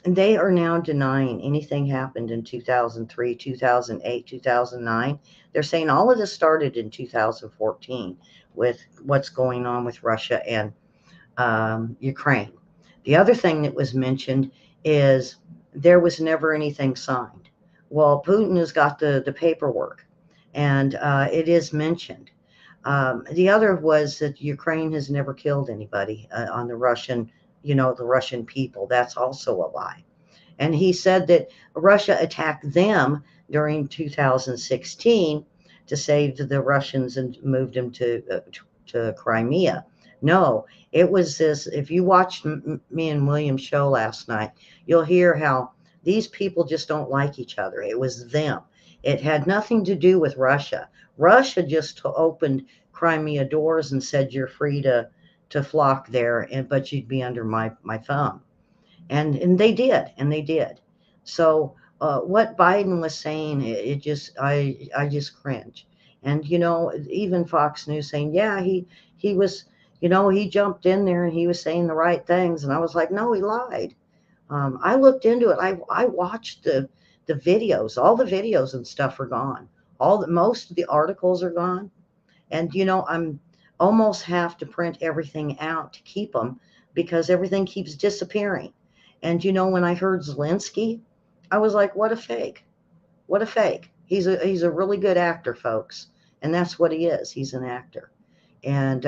they are now denying anything happened in 2003, 2008, 2009. They're saying all of this started in 2014 with what's going on with Russia and Ukraine. The other thing that was mentioned is there was never anything signed. Well, Putin has got the paperwork, and it is mentioned. The other was that Ukraine has never killed anybody on the Russian, the Russian people. That's also a lie. And he said that Russia attacked them during 2016 to save the Russians and moved them to Crimea. No, it was this. If you watched me and William's show last night, you'll hear how these people just don't like each other. It was them. It had nothing to do with Russia. Russia just opened Crimea doors and said you're free to flock there, but you'd be under my thumb. And they did. So what Biden was saying, I just cringe. And even Fox News saying, yeah, he was, he jumped in there and he was saying the right things, and I was like, no, he lied. I looked into it. I watched the videos. All the videos and stuff are gone. Most of the articles are gone. And I'm almost have to print everything out to keep them because everything keeps disappearing. And when I heard Zelensky, I was like, what a fake. What a fake. He's a really good actor, folks. And that's what he is. He's an actor. And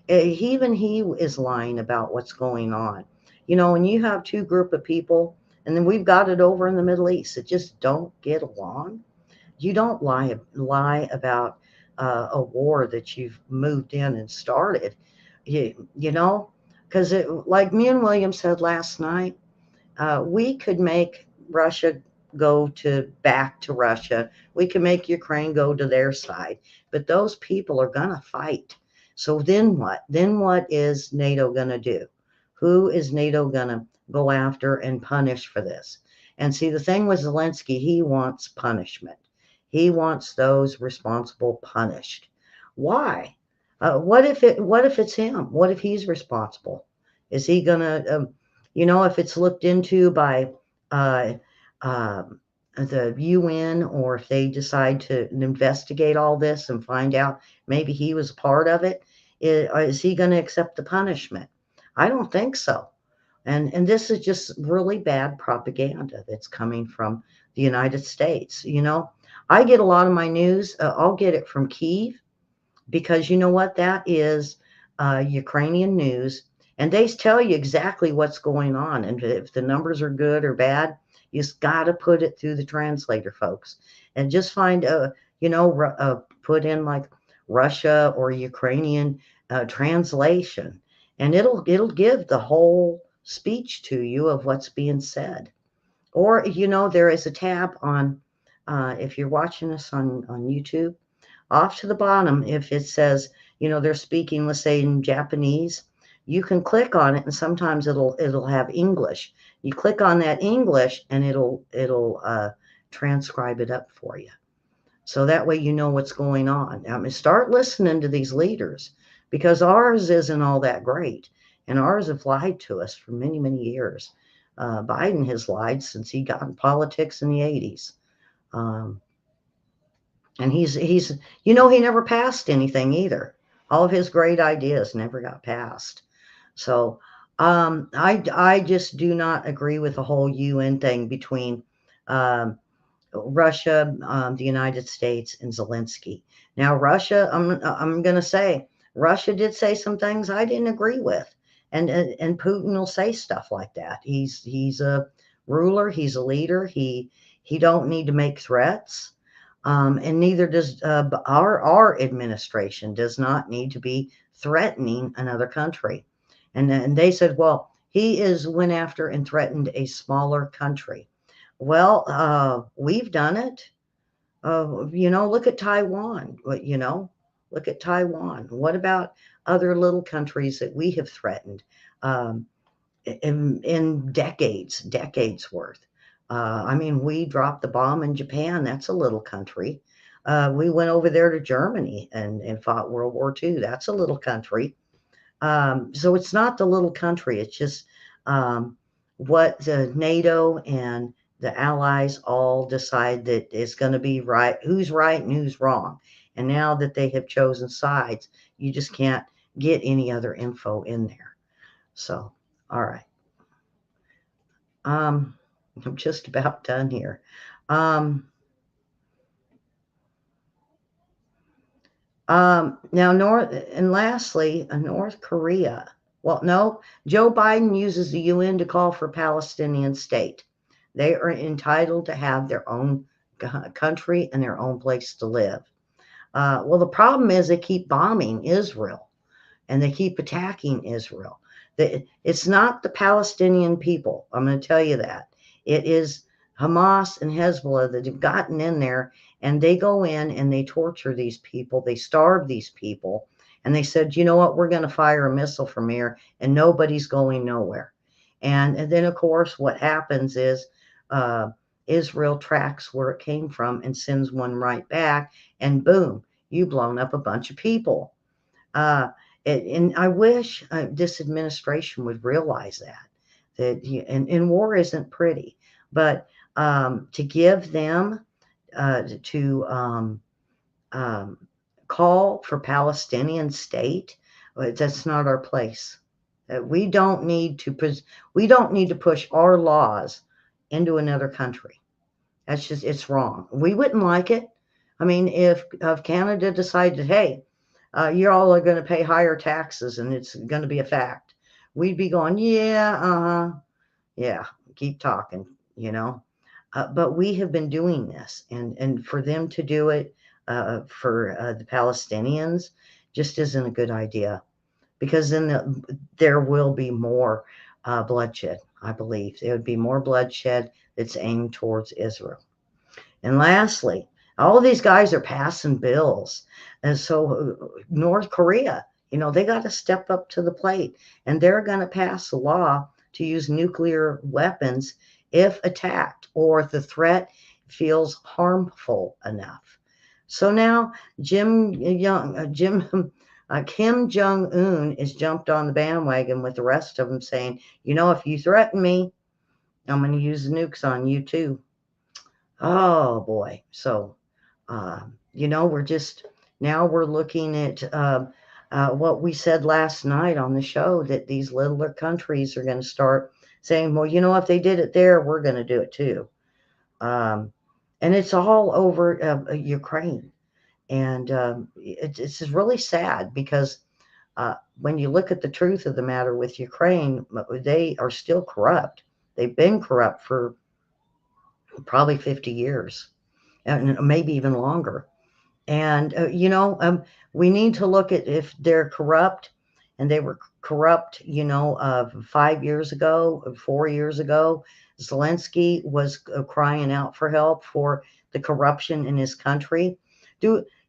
even he is lying about what's going on. When you have two group of people, and then we've got it over in the Middle East that just don't get along, you don't lie about a war that you've moved in and started. Because like me and William said last night, we could make Russia go back to Russia. We can make Ukraine go to their side, but those people are going to fight. So then what? Then what is NATO going to do? Who is NATO going to go after and punish for this? And see, the thing with Zelensky, he wants punishment. He wants those responsible punished. Why? What if it's him? What if he's responsible? Is he going to, if it's looked into by the UN, or if they decide to investigate all this and find out maybe he was part of it, is he going to accept the punishment? I don't think so. And this is just really bad propaganda that's coming from the United States. I get a lot of my news. I'll get it from Kyiv, because you know what? That is Ukrainian news. And they tell you exactly what's going on. And if the numbers are good or bad, you just got to put it through the translator, folks. And just find, put in like Russia or Ukrainian translation. And it'll give the whole speech to you of what's being said. Or, there is a tab on, if you're watching us on YouTube, off to the bottom, if it says, they're speaking, let's say in Japanese, you can click on it, and sometimes it'll have English. You click on that English, and it'll transcribe it up for you. So that way you know what's going on. I mean, start listening to these leaders, because ours isn't all that great, and ours have lied to us for many, many years. Biden has lied since he got in politics in the 80s. And he's he never passed anything either. All of his great ideas never got passed. So I just do not agree with the whole UN thing between um, Russia, the United States, and Zelensky. Now, Russia, I'm going to say, Russia did say some things I didn't agree with, and Putin will say stuff like that. He's a ruler, he's a leader. He don't need to make threats, and neither does our administration does not need to be threatening another country. And they said, well, he went after and threatened a smaller country. Well, we've done it. Look at Taiwan. Look at Taiwan. What about other little countries that we have threatened um, in decades worth? I mean, we dropped the bomb in Japan. That's a little country. We went over there to Germany and fought World War II. That's a little country. So it's not the little country. It's just what the NATO and the allies all decide that is going to be right, who's right and who's wrong. And now that they have chosen sides, you just can't get any other info in there. So, all right. I'm just about done here. Now, lastly, North Korea. Well, no, Joe Biden uses the UN to call for a Palestinian state. They are entitled to have their own country and their own place to live. Well, the problem is they keep bombing Israel and they keep attacking Israel. It's not the Palestinian people. I'm going to tell you that. It is Hamas and Hezbollah that have gotten in there, and they go in and they torture these people. They starve these people. And they said, you know what, we're going to fire a missile from here and nobody's going nowhere. And then, of course, what happens is Israel tracks where it came from and sends one right back. And boom, you've blown up a bunch of people. And I wish this administration would realize that and war isn't pretty, but to give them to call for Palestinian state, that's not our place. We don't need to push our laws into another country. It's wrong. We wouldn't like it. I mean, if Canada decided, hey, you all are going to pay higher taxes and it's going to be a fact, we'd be going, yeah, yeah, keep talking, but we have been doing this, and for them to do it for the Palestinians just isn't a good idea, because then there will be more bloodshed. I believe there would be more bloodshed that's aimed towards Israel. And lastly, all of these guys are passing bills. And so North Korea, they got to step up to the plate, and they're going to pass a law to use nuclear weapons if attacked or if the threat feels harmful enough. So now Kim Jong-un is jumped on the bandwagon with the rest of them, saying, if you threaten me, I'm going to use the nukes on you too. Oh boy. So, we're looking at what we said last night on the show, that these littler countries are going to start saying, well, if they did it there, we're going to do it too. And it's all over Ukraine. And it's really sad, because when you look at the truth of the matter with Ukraine, they are still corrupt. They've been corrupt for probably 50 years, and maybe even longer. And, we need to look at if they're corrupt, and they were corrupt, 5 years ago, 4 years ago. Zelensky was crying out for help for the corruption in his country.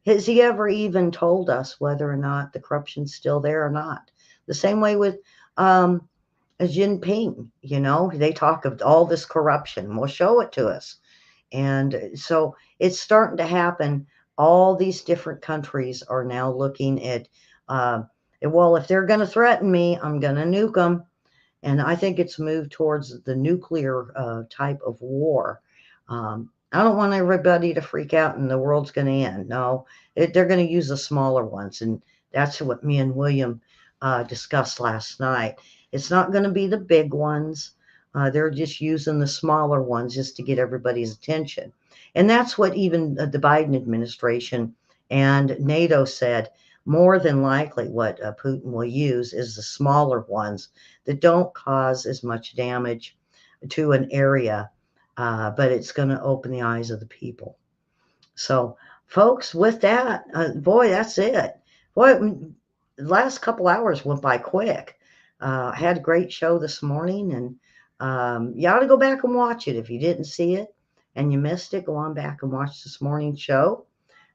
Has he ever even told us whether or not the corruption's still there or not? The same way with Jinping, they talk of all this corruption. Well, show it to us. And so it's starting to happen. All these different countries are now looking at, well, if they're going to threaten me, I'm going to nuke them. And I think it's moved towards the nuclear type of war. I don't want everybody to freak out and the world's going to end. No, they're going to use the smaller ones. And that's what me and William discussed last night. It's not going to be the big ones. They're just using the smaller ones just to get everybody's attention. And that's what even the Biden administration and NATO said. More than likely, what Putin will use is the smaller ones that don't cause as much damage to an area, but it's going to open the eyes of the people. So, folks, with that, boy, that's it. Boy, the last couple hours went by quick. I had a great show this morning, and you ought to go back and watch it. If you didn't see it and you missed it, go on back and watch this morning's show.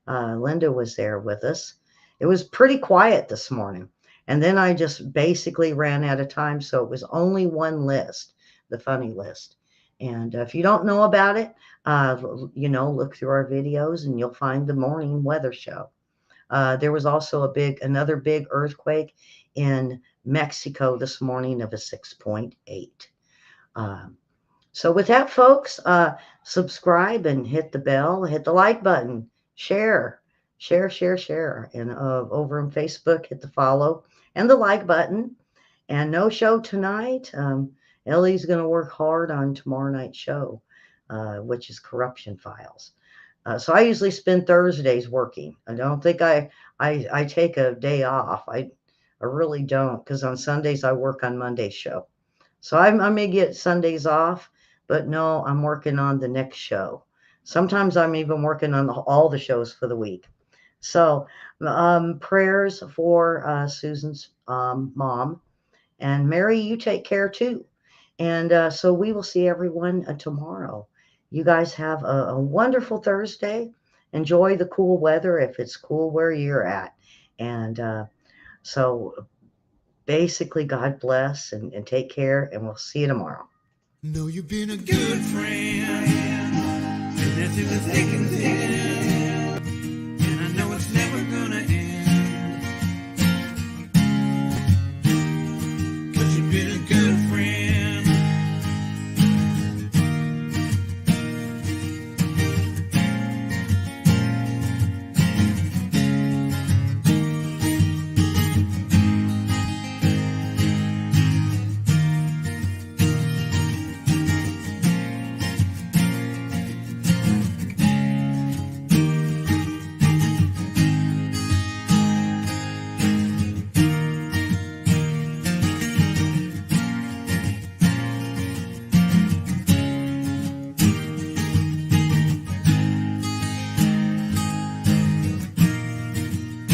Linda was there with us. It was pretty quiet this morning. And then I just basically ran out of time. So it was only one list, the funny list. And if you don't know about it, look through our videos and you'll find the morning weather show. There was also another big earthquake in Mexico this morning of a 6.8. So with that, folks, subscribe and hit the bell, hit the like button, share. And over on Facebook, hit the follow and the like button. And no show tonight. Ellie's going to work hard on tomorrow night's show, which is Corruption Files. So I usually spend Thursdays working. I don't think I take a day off. I really don't, because on Sundays I work on Monday's show. So I may get Sundays off, but no, I'm working on the next show. Sometimes I'm even working on all the shows for the week. So prayers for Susan's mom. And Mary, you take care too. And so we will see everyone tomorrow. You guys have a wonderful Thursday. Enjoy the cool weather if it's cool where you're at. And so basically, God bless and take care. And we'll see you tomorrow. No, you've been a good friend. And that's in the thick and thin.